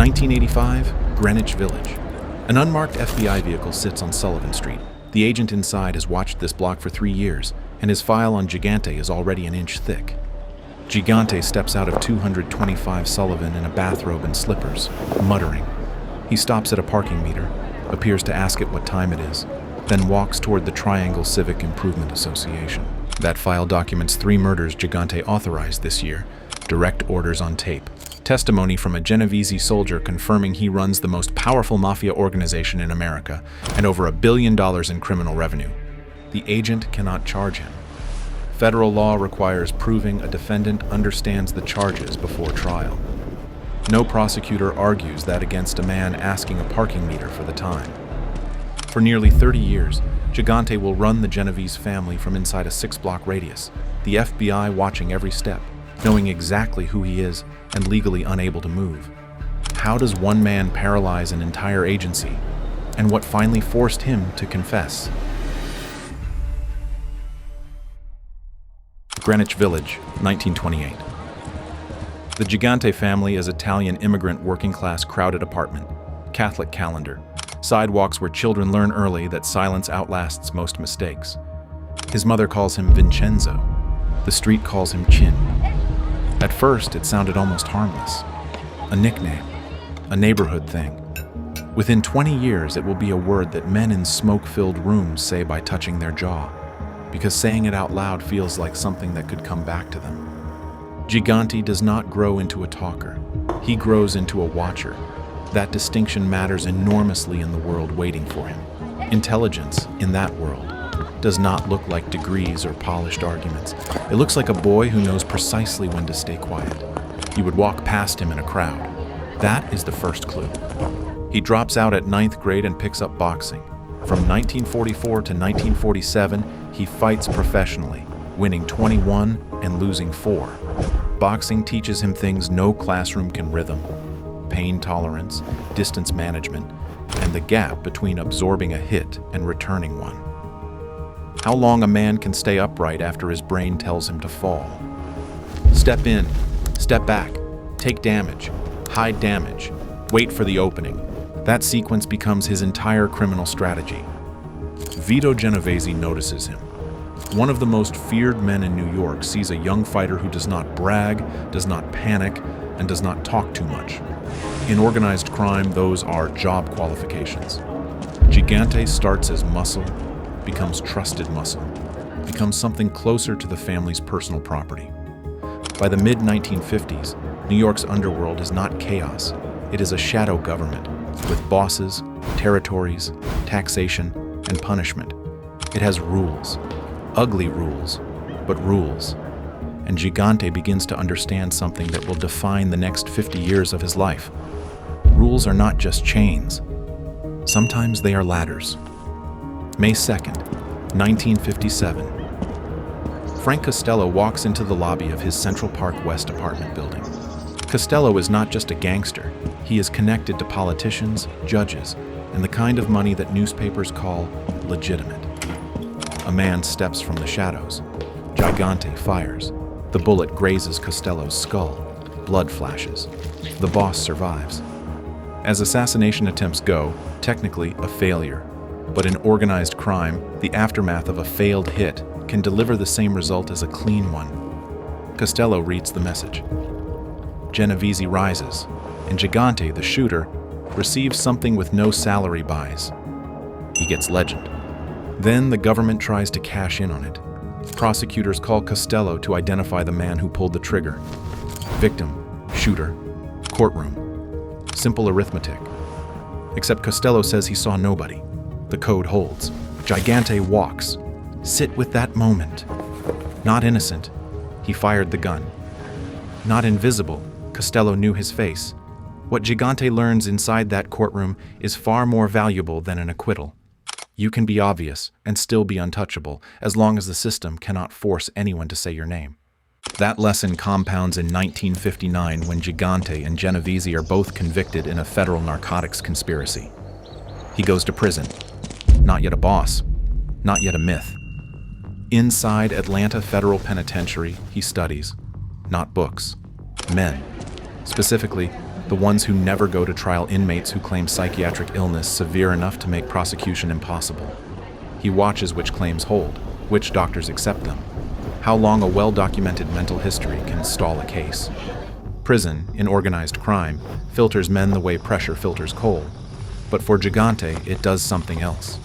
1985, Greenwich Village. An unmarked FBI vehicle sits on Sullivan Street. The agent inside has watched this block for 3 years, and his file on Gigante is already an inch thick. Gigante steps out of 225 Sullivan in a bathrobe and slippers, muttering. He stops at a parking meter, appears to ask it what time it is, then walks toward the Triangle Civic Improvement Association. That file documents 3 murders Gigante authorized this year, direct orders on tape. Testimony from a Genovese soldier confirming he runs the most powerful mafia organization in America and over $1 billion in criminal revenue. The agent cannot charge him. Federal law requires proving a defendant understands the charges before trial. No prosecutor argues that against a man asking a parking meter for the time. For nearly 30 years, Gigante will run the Genovese family from inside a 6-block radius, the FBI watching every step, knowing exactly who he is and legally unable to move. How does one man paralyze an entire agency? And what finally forced him to confess? Greenwich Village, 1928. The Gigante family is Italian immigrant working-class crowded apartment, Catholic calendar, sidewalks where children learn early that silence outlasts most mistakes. His mother calls him Vincenzo. The street calls him Chin. At first, it sounded almost harmless. A nickname, a neighborhood thing. Within 20 years, it will be a word that men in smoke-filled rooms say by touching their jaw, because saying it out loud feels like something that could come back to them. Gigante does not grow into a talker. He grows into a watcher. That distinction matters enormously in the world waiting for him. Intelligence, in that world, does not look like degrees or polished arguments. It looks like a boy who knows precisely when to stay quiet. You would walk past him in a crowd. That is the first clue. He drops out at 9th grade and picks up boxing. From 1944 to 1947, he fights professionally, winning 21 and losing 4. Boxing teaches him things no classroom can rhythm: pain tolerance, distance management, and the gap between absorbing a hit and returning one. How long a man can stay upright after his brain tells him to fall. Step in, step back, take damage, hide damage, wait for the opening. That sequence becomes his entire criminal strategy. Vito Genovese notices him. One of the most feared men in New York sees a young fighter who does not brag, does not panic, and does not talk too much. In organized crime, those are job qualifications. Gigante starts as muscle, becomes trusted muscle, becomes something closer to the family's personal property. By the mid-1950s, New York's underworld is not chaos. It is a shadow government, with bosses, territories, taxation, and punishment. It has rules. Ugly rules, but rules. And Gigante begins to understand something that will define the next 50 years of his life. Rules are not just chains. Sometimes they are ladders. May 2nd, 1957. Frank Costello walks into the lobby of his Central Park West apartment building. Costello is not just a gangster. He is connected to politicians, judges, and the kind of money that newspapers call legitimate. A man steps from the shadows. Gigante fires. The bullet grazes Costello's skull. Blood flashes. The boss survives. As assassination attempts go, technically a failure. But in organized crime, the aftermath of a failed hit can deliver the same result as a clean one. Costello reads the message. Genovese rises, and Gigante, the shooter, receives something with no salary buys. He gets legend. Then the government tries to cash in on it. Prosecutors call Costello to identify the man who pulled the trigger. Victim, shooter, courtroom. Simple arithmetic. Except Costello says he saw nobody. The code holds. Gigante walks. Sit with that moment. Not innocent. He fired the gun. Not invisible. Costello knew his face. What Gigante learns inside that courtroom is far more valuable than an acquittal. You can be obvious and still be untouchable, as long as the system cannot force anyone to say your name. That lesson compounds in 1959 when Gigante and Genovese are both convicted in a federal narcotics conspiracy. He goes to prison. Not yet a boss. Not yet a myth. Inside Atlanta Federal Penitentiary, he studies. Not books. Men. Specifically, the ones who never go to trial, inmates who claim psychiatric illness severe enough to make prosecution impossible. He watches which claims hold, which doctors accept them, how long a well-documented mental history can stall a case. Prison, in organized crime, filters men the way pressure filters coal. But for Gigante, it does something else.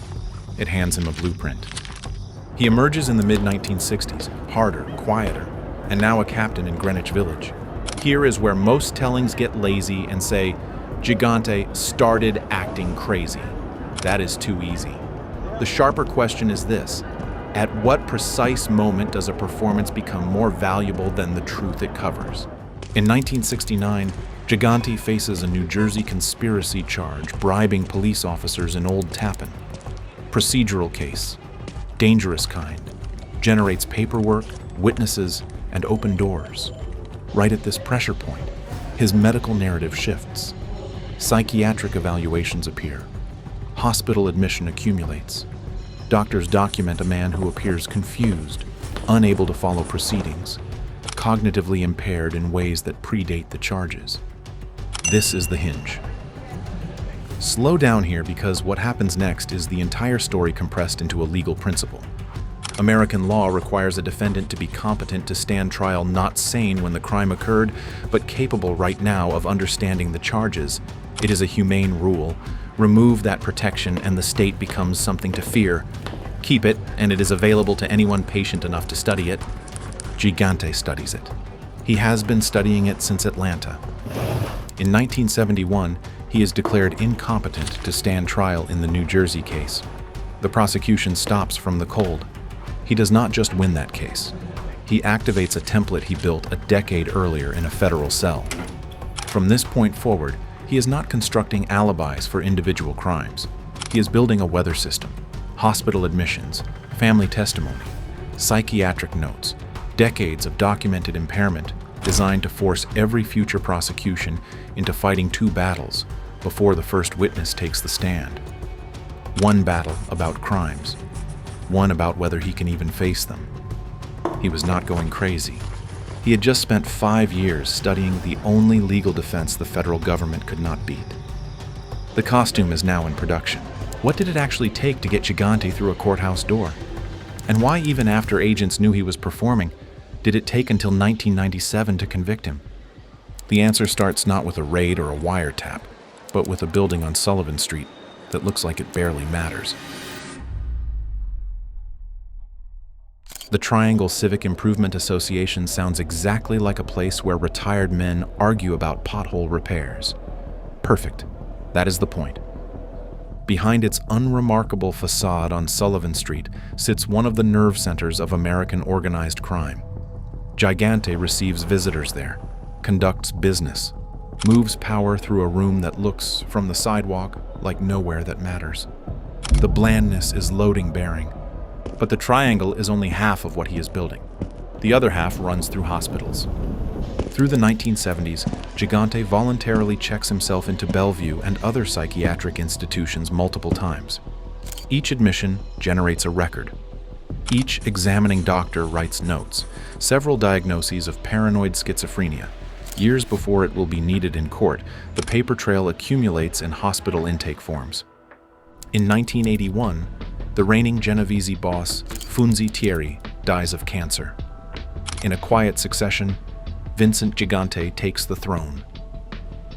It hands him a blueprint. He emerges in the mid-1960s, harder, quieter, and now a captain in Greenwich Village. Here is where most tellings get lazy and say, Gigante started acting crazy. That is too easy. The sharper question is this: at what precise moment does a performance become more valuable than the truth it covers? In 1969, Gigante faces a New Jersey conspiracy charge bribing police officers in Old Tappan. Procedural case, dangerous kind, generates paperwork, witnesses, and open doors. Right at this pressure point, his medical narrative shifts. Psychiatric evaluations appear. Hospital admission accumulates. Doctors document a man who appears confused, unable to follow proceedings, cognitively impaired in ways that predate the charges. This is the hinge. Slow down here, because what happens next is the entire story compressed into a legal principle. American law requires a defendant to be competent to stand trial, not sane when the crime occurred, but capable right now of understanding the charges. It is a humane rule. Remove that protection and the state becomes something to fear. Keep it, and it is available to anyone patient enough to study it. Gigante studies it. He has been studying it since Atlanta. In 1971, he is declared incompetent to stand trial in the New Jersey case. The prosecution stops from the cold. He does not just win that case. He activates a template he built a decade earlier in a federal cell. From this point forward, he is not constructing alibis for individual crimes. He is building a weather system, hospital admissions, family testimony, psychiatric notes, decades of documented impairment designed to force every future prosecution into fighting two battles before the first witness takes the stand. One battle about crimes, one about whether he can even face them. He was not going crazy. He had just spent 5 years studying the only legal defense the federal government could not beat. The costume is now in production. What did it actually take to get Gigante through a courthouse door? And why, even after agents knew he was performing, did it take until 1997 to convict him? The answer starts not with a raid or a wiretap, but with a building on Sullivan Street that looks like it barely matters. The Triangle Civic Improvement Association sounds exactly like a place where retired men argue about pothole repairs. Perfect. That is the point. Behind its unremarkable facade on Sullivan Street sits one of the nerve centers of American organized crime. Gigante receives visitors there, conducts business, moves power through a room that looks, from the sidewalk, like nowhere that matters. The blandness is loading bearing. But the Triangle is only half of what he is building. The other half runs through hospitals. Through the 1970s, Gigante voluntarily checks himself into Bellevue and other psychiatric institutions multiple times. Each admission generates a record. Each examining doctor writes notes, several diagnoses of paranoid schizophrenia. Years before it will be needed in court, the paper trail accumulates in hospital intake forms. In 1981, the reigning Genovese boss, Funzi Thierry, dies of cancer. In a quiet succession, Vincent Gigante takes the throne.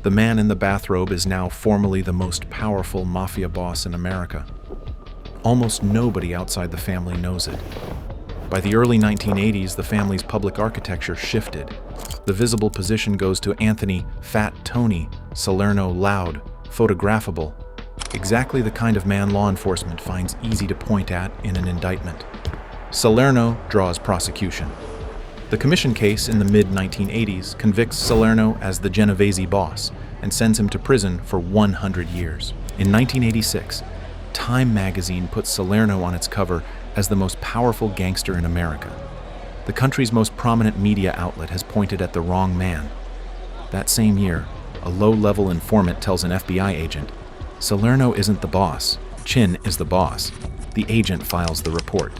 The man in the bathrobe is now formally the most powerful mafia boss in America. Almost nobody outside the family knows it. By the early 1980s, the family's public architecture shifted. The visible position goes to Anthony Fat Tony Salerno Loud, photographable, exactly the kind of man law enforcement finds easy to point at in an indictment. Salerno draws prosecution. The commission case in the mid-1980s convicts Salerno as the Genovese boss and sends him to prison for 100 years. In 1986, Time magazine puts Salerno on its cover as the most powerful gangster in America. The country's most prominent media outlet has pointed at the wrong man. That same year, a low-level informant tells an FBI agent, Salerno isn't the boss. Chin is the boss. The agent files the report.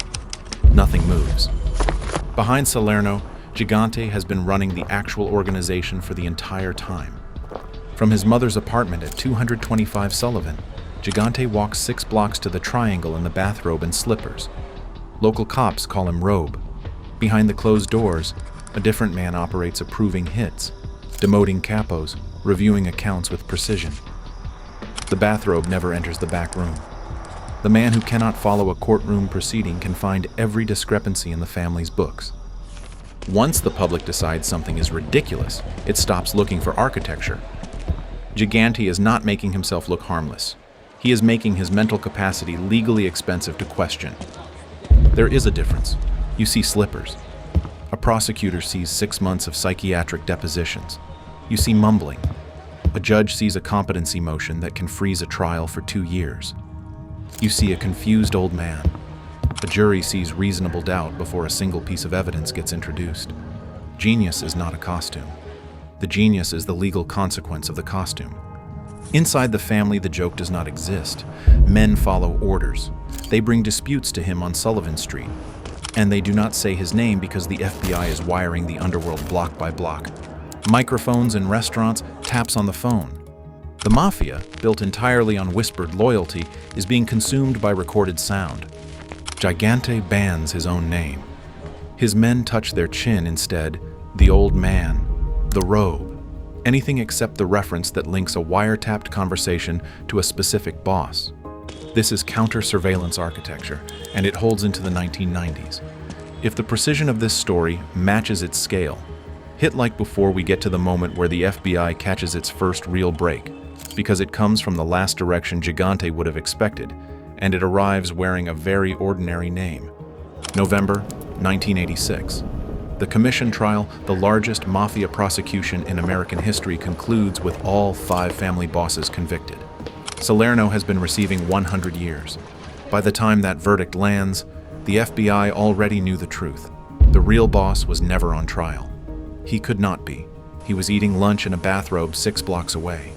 Nothing moves. Behind Salerno, Gigante has been running the actual organization for the entire time. From his mother's apartment at 225 Sullivan, Gigante walks 6 blocks to the Triangle in the bathrobe and slippers. Local cops call him Robe. Behind the closed doors, a different man operates approving hits, demoting capos, reviewing accounts with precision. The bathrobe never enters the back room. The man who cannot follow a courtroom proceeding can find every discrepancy in the family's books. Once the public decides something is ridiculous, it stops looking for architecture. Gigante is not making himself look harmless. He is making his mental capacity legally expensive to question. There is a difference. You see slippers. A prosecutor sees 6 months of psychiatric depositions. You see mumbling. A judge sees a competency motion that can freeze a trial for 2 years. You see a confused old man. A jury sees reasonable doubt before a single piece of evidence gets introduced. Genius is not a costume. The genius is the legal consequence of the costume. Inside the family, the joke does not exist. Men follow orders. They bring disputes to him on Sullivan Street. And they do not say his name because the FBI is wiring the underworld block by block. Microphones in restaurants, taps on the phone. The Mafia, built entirely on whispered loyalty, is being consumed by recorded sound. Gigante bans his own name. His men touch their chin instead, the old man, the robe, anything except the reference that links a wiretapped conversation to a specific boss. This is counter-surveillance architecture, and it holds into the 1990s. If the precision of this story matches its scale, hit like before we get to the moment where the FBI catches its first real break, because it comes from the last direction Gigante would have expected, and it arrives wearing a very ordinary name. November 1986. The commission trial, the largest mafia prosecution in American history, concludes with all 5 family bosses convicted. Salerno has been receiving 100 years. By the time that verdict lands, the FBI already knew the truth. The real boss was never on trial. He could not be. He was eating lunch in a bathrobe 6 blocks away.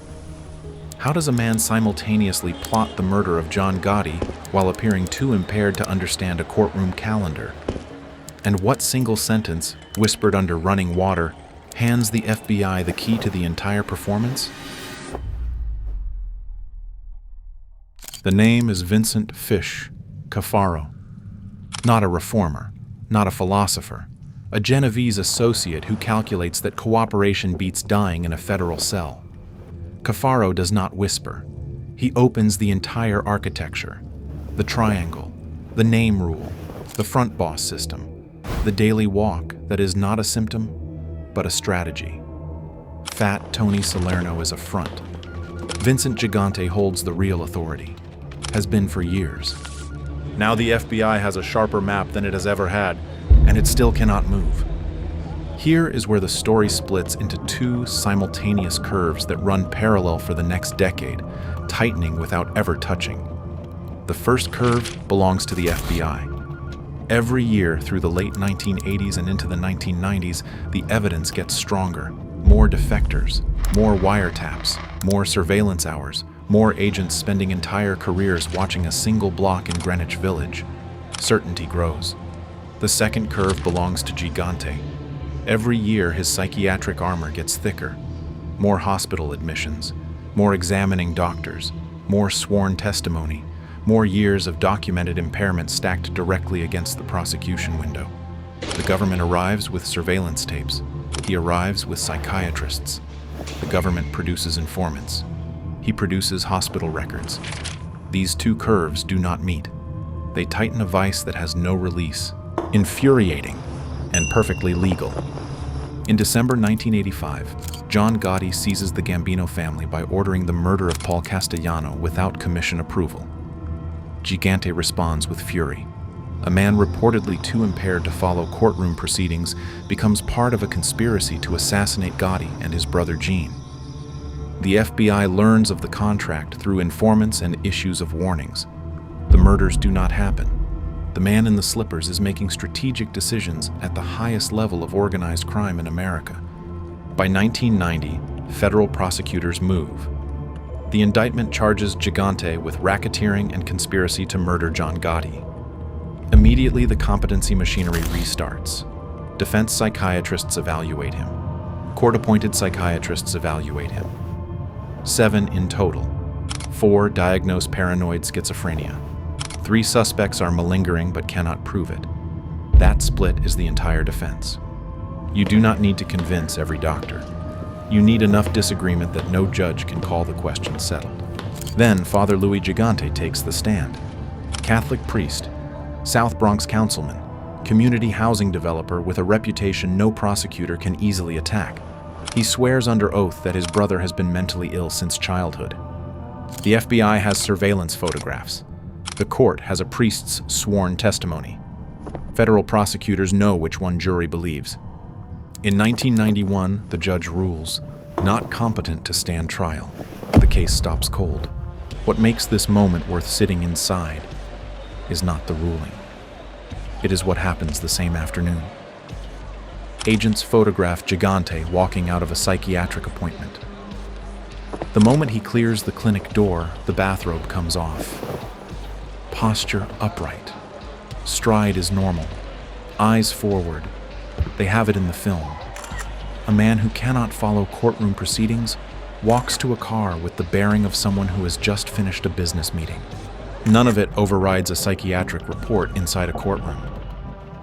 How does a man simultaneously plot the murder of John Gotti while appearing too impaired to understand a courtroom calendar? And what single sentence, whispered under running water, hands the FBI the key to the entire performance? The name is Vincent Fish Cafaro. Not a reformer, not a philosopher, a Genovese associate who calculates that cooperation beats dying in a federal cell. Cafaro does not whisper. He opens the entire architecture, the triangle, the name rule, the front boss system, the daily walk that is not a symptom, but a strategy. Fat Tony Salerno is a front. Vincent Gigante holds the real authority, has been for years. Now the FBI has a sharper map than it has ever had, and it still cannot move. Here is where the story splits into 2 simultaneous curves that run parallel for the next decade, tightening without ever touching. The first curve belongs to the FBI. Every year through the late 1980s and into the 1990s, the evidence gets stronger. More defectors, more wiretaps, more surveillance hours, more agents spending entire careers watching a single block in Greenwich Village. Certainty grows. The second curve belongs to Gigante. Every year his psychiatric armor gets thicker. More hospital admissions, more examining doctors, more sworn testimony, more years of documented impairment stacked directly against the prosecution window. The government arrives with surveillance tapes. He arrives with psychiatrists. The government produces informants. He produces hospital records. These 2 curves do not meet. They tighten a vice that has no release. Infuriating and perfectly legal. In December 1985, John Gotti seizes the Gambino family by ordering the murder of Paul Castellano without commission approval. Gigante responds with fury. A man reportedly too impaired to follow courtroom proceedings becomes part of a conspiracy to assassinate Gotti and his brother Gene. The FBI learns of the contract through informants and issues of warnings. The murders do not happen. The man in the slippers is making strategic decisions at the highest level of organized crime in America. By 1990, federal prosecutors move. The indictment charges Gigante with racketeering and conspiracy to murder John Gotti. Immediately, the competency machinery restarts. Defense psychiatrists evaluate him. Court-appointed psychiatrists evaluate him. 7 in total. 4 diagnosed paranoid schizophrenia. 3 suspects are malingering but cannot prove it. That split is the entire defense. You do not need to convince every doctor. You need enough disagreement that no judge can call the question settled. Then Father Louis Gigante takes the stand. Catholic priest, South Bronx councilman, community housing developer with a reputation no prosecutor can easily attack. He swears under oath that his brother has been mentally ill since childhood. The FBI has surveillance photographs. The court has a priest's sworn testimony. Federal prosecutors know which one jury believes. In 1991, the judge rules, not competent to stand trial. The case stops cold. What makes this moment worth sitting inside is not the ruling. It is what happens the same afternoon. Agents photograph Gigante walking out of a psychiatric appointment. The moment he clears the clinic door, the bathrobe comes off. Posture upright. Stride is normal. Eyes forward. They have it in the film. A man who cannot follow courtroom proceedings walks to a car with the bearing of someone who has just finished a business meeting. None of it overrides a psychiatric report inside a courtroom.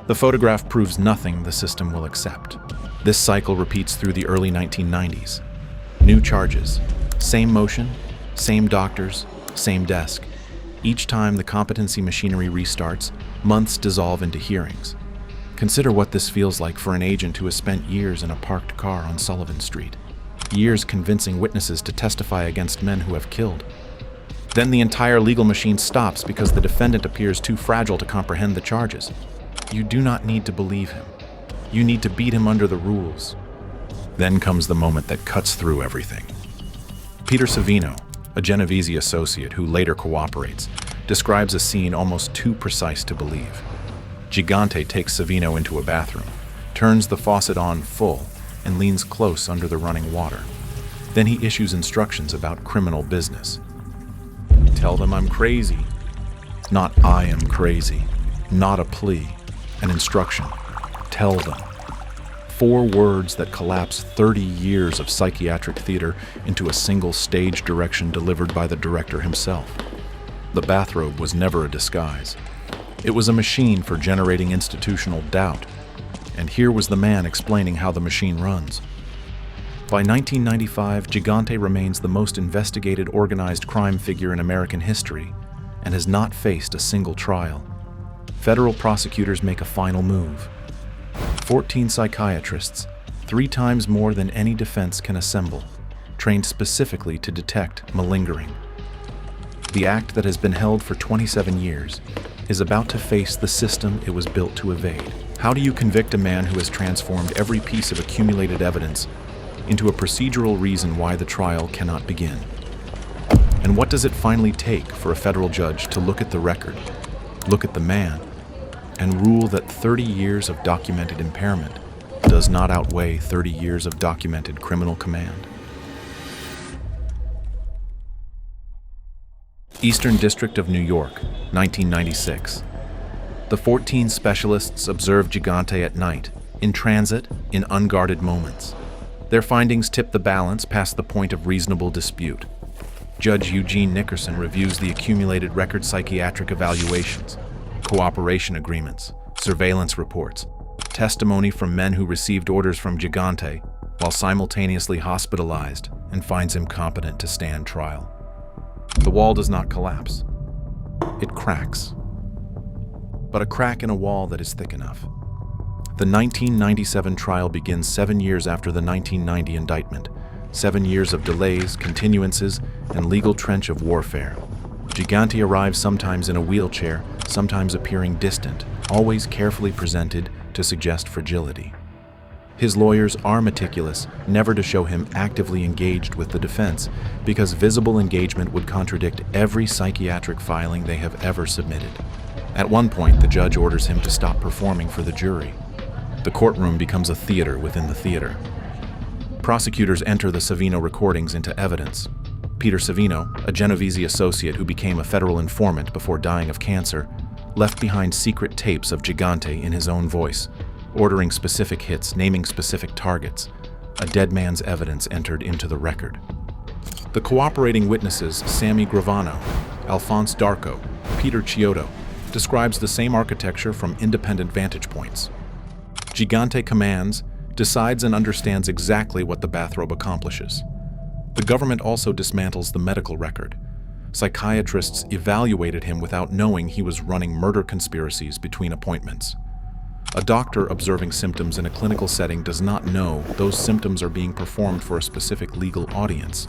The photograph proves nothing the system will accept. This cycle repeats through the early 1990s. New charges. Same motion, same doctors, same desk. Each time the competency machinery restarts, months dissolve into hearings. Consider what this feels like for an agent who has spent years in a parked car on Sullivan Street. Years convincing witnesses to testify against men who have killed. Then the entire legal machine stops because the defendant appears too fragile to comprehend the charges. You do not need to believe him. You need to beat him under the rules. Then comes the moment that cuts through everything. Peter Savino, a Genovese associate who later cooperates, describes a scene almost too precise to believe. Gigante takes Savino into a bathroom, turns the faucet on full, and leans close under the running water. Then he issues instructions about criminal business. Tell them I'm crazy. Not I am crazy. Not a plea. An instruction. Tell them. 4 words that collapse 30 years of psychiatric theater into a single stage direction delivered by the director himself. The bathrobe was never a disguise. It was a machine for generating institutional doubt. And here was the man explaining how the machine runs. By 1995, Gigante remains the most investigated organized crime figure in American history and has not faced a single trial. Federal prosecutors make a final move. 14 psychiatrists, 3 times more than any defense can assemble, trained specifically to detect malingering. The act that has been held for 27 years is about to face the system it was built to evade. How do you convict a man who has transformed every piece of accumulated evidence into a procedural reason why the trial cannot begin? And what does it finally take for a federal judge to look at the record, look at the man, and rule that 30 years of documented impairment does not outweigh 30 years of documented criminal command? Eastern District of New York, 1996. The 14 specialists observe Gigante at night, in transit, in unguarded moments. Their findings tip the balance past the point of reasonable dispute. Judge Eugene Nickerson reviews the accumulated record psychiatric evaluations, cooperation agreements, surveillance reports, testimony from men who received orders from Gigante while simultaneously hospitalized, and finds him competent to stand trial. The wall does not collapse. It cracks. But a crack in a wall that is thick enough. The 1997 trial begins 7 years after the 1990 indictment. 7 years of delays, continuances, and legal trench of warfare. Gigante arrives sometimes in a wheelchair, sometimes appearing distant, always carefully presented to suggest fragility. His lawyers are meticulous, never to show him actively engaged with the defense, because visible engagement would contradict every psychiatric filing they have ever submitted. At one point, the judge orders him to stop performing for the jury. The courtroom becomes a theater within the theater. Prosecutors enter the Savino recordings into evidence. Peter Savino, a Genovese associate who became a federal informant before dying of cancer, left behind secret tapes of Gigante in his own voice, ordering specific hits, naming specific targets. A dead man's evidence entered into the record. The cooperating witnesses, Sammy Gravano, Alphonse Darco, Peter Chiodo, describes the same architecture from independent vantage points. Gigante commands, decides and understands exactly what the bathrobe accomplishes. The government also dismantles the medical record. Psychiatrists evaluated him without knowing he was running murder conspiracies between appointments. A doctor observing symptoms in a clinical setting does not know those symptoms are being performed for a specific legal audience.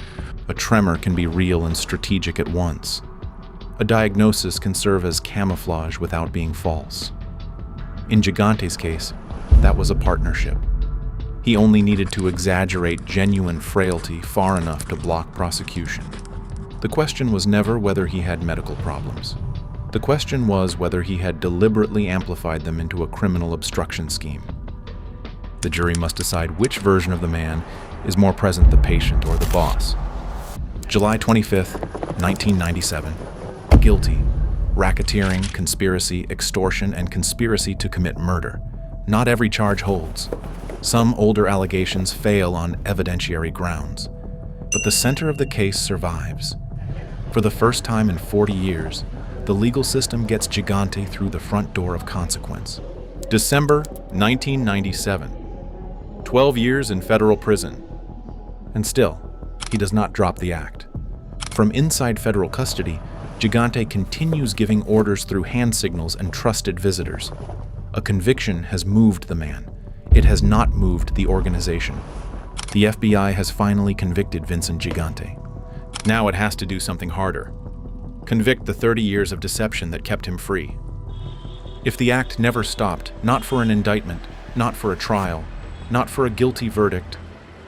A tremor can be real and strategic at once. A diagnosis can serve as camouflage without being false. In Gigante's case, that was a partnership. He only needed to exaggerate genuine frailty far enough to block prosecution. The question was never whether he had medical problems. The question was whether he had deliberately amplified them into a criminal obstruction scheme. The jury must decide which version of the man is more present, the patient or the boss. July 25th, 1997. Guilty. Racketeering, conspiracy, extortion, and conspiracy to commit murder. Not every charge holds. Some older allegations fail on evidentiary grounds. But the center of the case survives. For the first time in 40 years, the legal system gets Gigante through the front door of consequence. December 1997. 12 years in federal prison. And still, he does not drop the act. From inside federal custody, Gigante continues giving orders through hand signals and trusted visitors. A conviction has moved the man. It has not moved the organization. The FBI has finally convicted Vincent Gigante. Now it has to do something harder. Convict the 30 years of deception that kept him free. If the act never stopped, not for an indictment, not for a trial, not for a guilty verdict,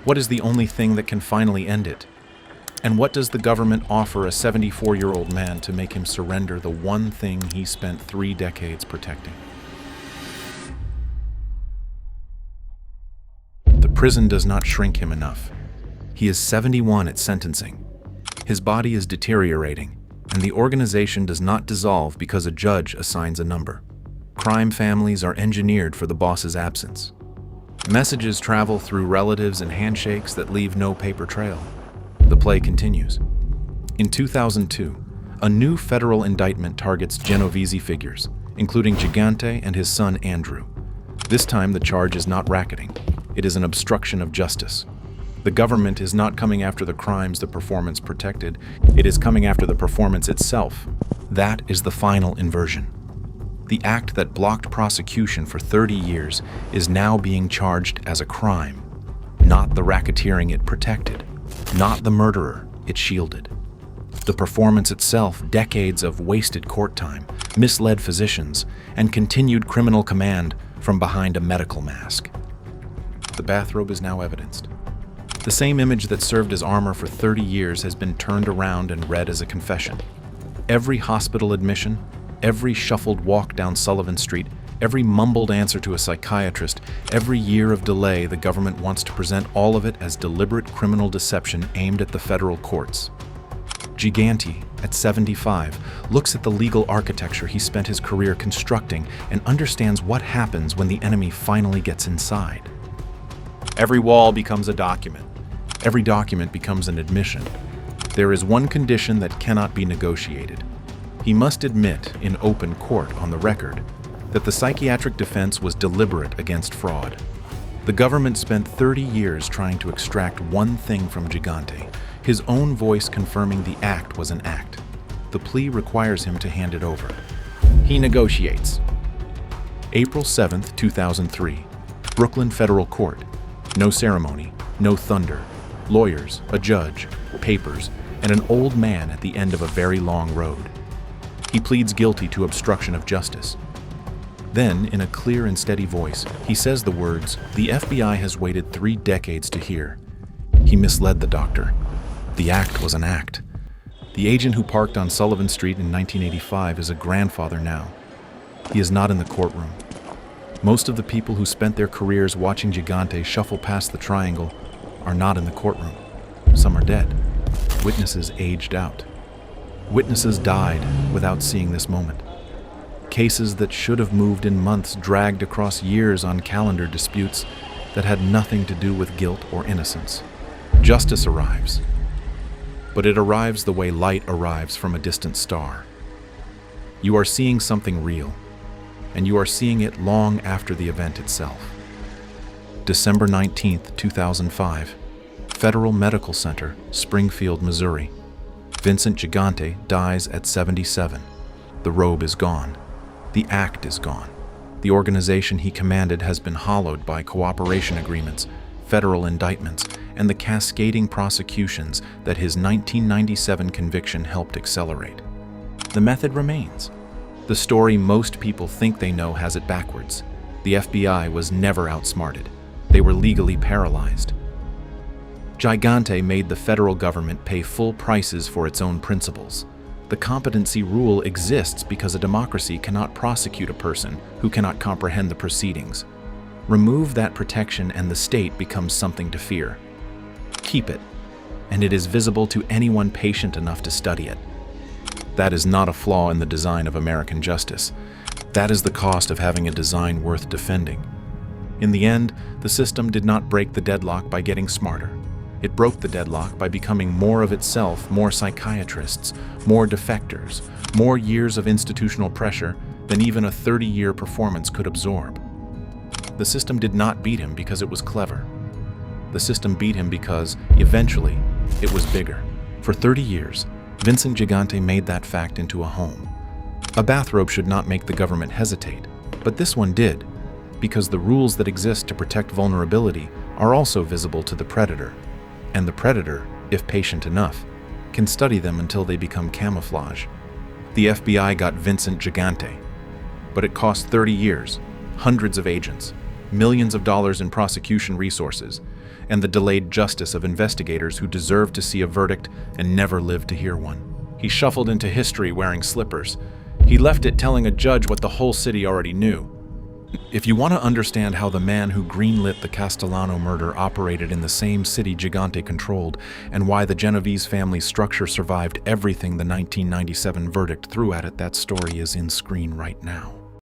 what is the only thing that can finally end it? And what does the government offer a 74-year-old man to make him surrender the one thing he spent 3 decades protecting? The prison does not shrink him enough. He is 71 at sentencing. His body is deteriorating, and the organization does not dissolve because a judge assigns a number. Crime families are engineered for the boss's absence. Messages travel through relatives and handshakes that leave no paper trail. The play continues. In 2002, a new federal indictment targets Genovese figures, including Gigante and his son Andrew. This time the charge is not racketing. It is an obstruction of justice. The government is not coming after the crimes the performance protected. It is coming after the performance itself. That is the final inversion. The act that blocked prosecution for 30 years is now being charged as a crime, not the racketeering it protected, not the murderer it shielded. The performance itself, decades of wasted court time, misled physicians, and continued criminal command from behind a medical mask. The bathrobe is now evidenced. The same image that served as armor for 30 years has been turned around and read as a confession. Every hospital admission, every shuffled walk down Sullivan Street, every mumbled answer to a psychiatrist, every year of delay, the government wants to present all of it as deliberate criminal deception aimed at the federal courts. Gigante, at 75, looks at the legal architecture he spent his career constructing and understands what happens when the enemy finally gets inside. Every wall becomes a document. Every document becomes an admission. There is one condition that cannot be negotiated. He must admit in open court on the record that the psychiatric defense was deliberate against fraud. The government spent 30 years trying to extract one thing from Gigante, his own voice confirming the act was an act. The plea requires him to hand it over. He negotiates. April 7th, 2003, Brooklyn Federal Court. No ceremony, no thunder, lawyers, a judge, papers, and an old man at the end of a very long road. He pleads guilty to obstruction of justice. Then, in a clear and steady voice, he says the words the FBI has waited 3 decades to hear. He misled the doctor. The act was an act. The agent who parked on Sullivan Street in 1985 is a grandfather now. He is not in the courtroom. Most of the people who spent their careers watching Gigante shuffle past the triangle are not in the courtroom. Some are dead. Witnesses aged out. Witnesses died without seeing this moment. Cases that should have moved in months dragged across years on calendar disputes that had nothing to do with guilt or innocence. Justice arrives. but it arrives the way light arrives from a distant star. You are seeing something real, and you are seeing it long after the event itself. December 19, 2005, Federal Medical Center, Springfield, Missouri. Vincent Gigante dies at 77. The robe is gone. The act is gone. The organization he commanded has been hollowed by cooperation agreements, federal indictments, and the cascading prosecutions that his 1997 conviction helped accelerate. The method remains. The story most people think they know has it backwards. The FBI was never outsmarted. They were legally paralyzed. Gigante made the federal government pay full prices for its own principles. The competency rule exists because a democracy cannot prosecute a person who cannot comprehend the proceedings. Remove that protection and the state becomes something to fear. Keep it, and it is visible to anyone patient enough to study it. That is not a flaw in the design of American justice. That is the cost of having a design worth defending. In the end, the system did not break the deadlock by getting smarter. It broke the deadlock by becoming more of itself, more psychiatrists, more defectors, more years of institutional pressure than even a 30-year performance could absorb. The system did not beat him because it was clever. The system beat him because, eventually, it was bigger. For 30 years, Vincent Gigante made that fact into a home. A bathrobe should not make the government hesitate, but this one did, because the rules that exist to protect vulnerability are also visible to the predator. And the predator, if patient enough, can study them until they become camouflage. The FBI got Vincent Gigante, but it cost 30 years, hundreds of agents, millions of dollars in prosecution resources, and the delayed justice of investigators who deserved to see a verdict and never lived to hear one. He shuffled into history wearing slippers. He left it telling a judge what the whole city already knew. If you want to understand how the man who greenlit the Castellano murder operated in the same city Gigante controlled, and why the Genovese family structure survived everything the 1997 verdict threw at it, that story is in screen right now.